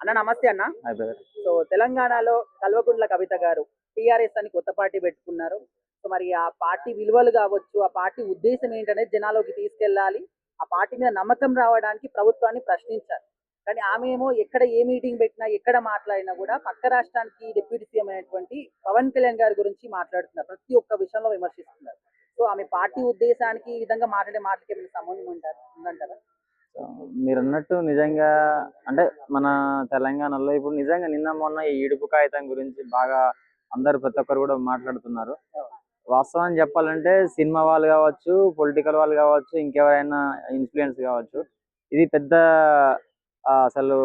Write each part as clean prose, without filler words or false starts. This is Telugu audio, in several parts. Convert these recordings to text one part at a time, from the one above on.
అన్న నమస్తే అన్న. Hi brother. సో తెలంగాణలో కల్వకుంట్ల కవిత గారు టీఆర్ఎస్ అని కొత్త పార్టీ పెట్టుకున్నారు. సో మరి ఆ పార్టీ విలువలు కావచ్చు, ఆ పార్టీ ఉద్దేశం ఏంటనేది జనాల్లోకి తీసుకెళ్ళాలి. ఆ పార్టీ మీద నమ్మకం రావడానికి ప్రభుత్వాన్ని ప్రశ్నించారు. కానీ ఆమె ఏమో ఎక్కడ ఏ మీటింగ్ పెట్టినా, ఎక్కడ మాట్లాడినా కూడా పక్క రాష్ట్రానికి డిప్యూటీ సీఎం అయినటువంటి పవన్ కళ్యాణ్ గారి గురించి మాట్లాడుతున్నారు. ప్రతి ఒక్క విషయంలో విమర్శిస్తున్నారు. సో ఆమె పార్టీ ఉద్దేశానికి ఈ విధంగా మాట్లాడే మాటలకి ఏమైనా సంబంధం ఉందంటారా? సో మీరన్నట్టు నిజంగా అంటే మన తెలంగాణలో ఇప్పుడు నిజంగా నిన్న మొన్న ఈ ఇడుపు కాగితం గురించి బాగా అందరూ ప్రతి ఒక్కరు కూడా మాట్లాడుతున్నారు. వాస్తవాన్ని చెప్పాలంటే సినిమా వాళ్ళు కావచ్చు, పొలిటికల్ వాళ్ళు కావచ్చు, ఇంకెవరైనా ఇన్ఫ్లుయెన్స్ కావచ్చు, ఇది పెద్ద అసలు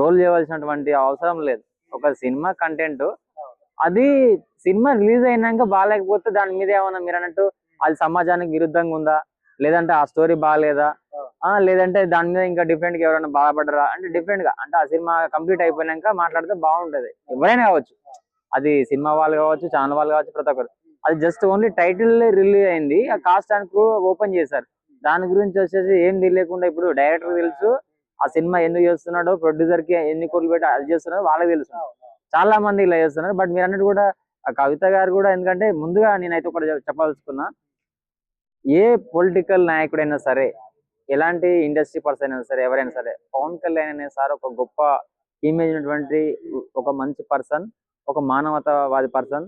రోల్ చేయవలసినటువంటి అవసరం లేదు. ఒక సినిమా కంటెంట్ అది సినిమా రిలీజ్ అయినాక బాగాలేకపోతే దాని మీద ఏమన్నా మీరు అన్నట్టు అది సమాజానికి విరుద్ధంగా ఉందా, లేదంటే ఆ స్టోరీ బాగాలేదా, లేదంటే దాని మీద ఇంకా డిఫరెంట్ గా ఎవరైనా బాధపడరా అంటే డిఫరెంట్ గా అంటే ఆ సినిమా కంప్లీట్ అయిపోయినాక మాట్లాడితే బాగుంటది. ఎవరైనా కావచ్చు, అది సినిమా వాళ్ళు కావచ్చు, ఛానల్ వాళ్ళు కావచ్చు, ప్రతి ఒక్కరు. అది జస్ట్ ఓన్లీ టైటిల్ రిలీజ్ అయింది, ఆ కాస్ట్ ఓపెన్ చేశారు. దాని గురించి వచ్చేసి ఏం తెలియకుండా ఇప్పుడు డైరెక్టర్ తెలుసు ఆ సినిమా ఎందుకు చేస్తున్నాడో, ప్రొడ్యూసర్ కి ఎన్ని కోట్లు పెట్టి అది చేస్తున్నాడో వాళ్ళకి తెలుసు. చాలా మంది ఇలా చేస్తున్నారు. బట్ మీరు అన్నట్టు కూడా ఆ కవిత గారు కూడా, ఎందుకంటే ముందుగా నేనైతే ఒకటి చెప్పాల్సుకున్నా, ఏ పొలిటికల్ నాయకుడైనా సరే, ఎలాంటి ఇండస్ట్రీ పర్సన్ అయినా సరే, ఎవరైనా సరే, పవన్ కళ్యాణ్ అనే సార్ ఒక గొప్ప ఇమేజ్ ఉన్నటువంటి ఒక మంచి పర్సన్, ఒక మానవతావాది పర్సన్.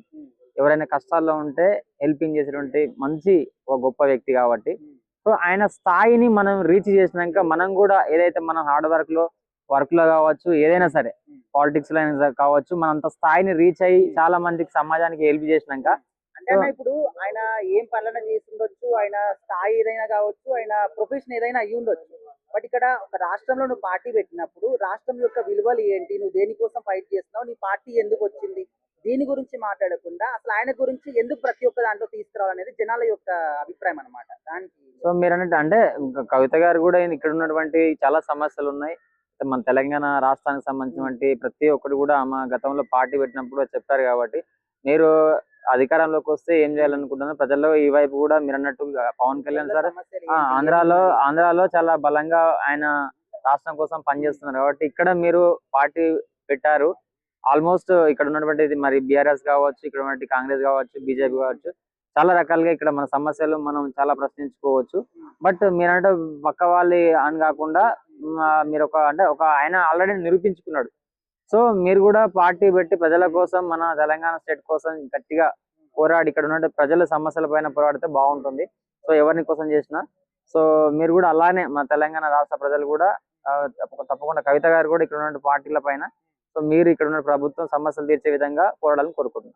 ఎవరైనా కష్టాల్లో ఉంటే హెల్పింగ్ చేసేటువంటి మంచి ఒక గొప్ప వ్యక్తి కాబట్టి, సో ఆయన స్థాయిని మనం రీచ్ చేసినాక మనం కూడా ఏదైతే మనం హార్డ్ వర్క్ లో కావచ్చు, ఏదైనా సరే పాలిటిక్స్ లో అయినా కావచ్చు, మనం అంత స్థాయిని రీచ్ అయ్యి చాలా మందికి సమాజానికి హెల్ప్ చేసినాక అంటే అన్న ఇప్పుడు ఆయన ఏం పనులైనా చేసి ఉండొచ్చు, ఆయన స్థాయి ఏదైనా కావచ్చు, ఆయన ప్రొఫెషన్ ఏదైనా అయ్యి ఉండొచ్చు. బట్ ఇక్కడ ఒక రాష్ట్రంలో నువ్వు పార్టీ పెట్టినప్పుడు రాష్ట్రం యొక్క విలువలు ఏంటి, నువ్వు దేనికోసం ఫైట్ చేస్తున్నావు, నీ పార్టీ ఎందుకు వచ్చింది, దీని గురించి మాట్లాడకుండా అసలు ఆయన గురించి ఎందుకు ప్రతి ఒక్క దాంట్లో తీసుకురావాలనేది జనాల యొక్క అభిప్రాయం అనమాట. దానికి సో మీరు అన్నట్టు అంటే కవిత గారు కూడా ఇక్కడ ఉన్నటువంటి చాలా సమస్యలు ఉన్నాయి. మన తెలంగాణ రాష్ట్రానికి సంబంధించినటువంటి ప్రతి ఒక్కరు కూడా ఆమె గతంలో పార్టీ పెట్టినప్పుడు చెప్పారు కాబట్టి, మీరు అధికారంలోకి వస్తే ఏం చేయాలనుకుంటున్నారు ప్రజల్లో ఈ వైపు కూడా మీరు అన్నట్టు పవన్ కళ్యాణ్ సార్ ఆంధ్రాలో చాలా బలంగా ఆయన రాష్ట్రం కోసం పనిచేస్తున్నారు కాబట్టి ఇక్కడ మీరు పార్టీ పెట్టారు. ఆల్మోస్ట్ ఇక్కడ ఉన్నటువంటి మరి బీఆర్ఎస్ కావచ్చు, ఇక్కడ ఉన్నటువంటి కాంగ్రెస్ కావచ్చు, బీజేపీ కావచ్చు, చాలా రకాలుగా ఇక్కడ మన సమస్యలు మనం చాలా ప్రశ్నించుకోవచ్చు. బట్ మీరంటే పక్క వాళ్ళు అని కాకుండా మీరు ఒక ఆయన ఆల్రెడీ నిరూపించుకున్నాడు. సో మీరు కూడా పార్టీ పెట్టి ప్రజల కోసం, మన తెలంగాణ స్టేట్ కోసం గట్టిగా పోరాడి ఇక్కడ ఉన్న ప్రజల సమస్యల పైన పోరాడితే బాగుంటుంది. సో ఎవరిని కోసం చేసినా, సో మీరు కూడా అలానే మన తెలంగాణ రాష్ట్ర ప్రజలు కూడా తప్పకుండా కవిత గారు కూడా ఇక్కడ ఉన్న పార్టీల పైన, సో మీరు ఇక్కడ ఉన్న ప్రభుత్వం సమస్యలు తీర్చే విధంగా పోరాడాలని కోరుకుంటున్నాను.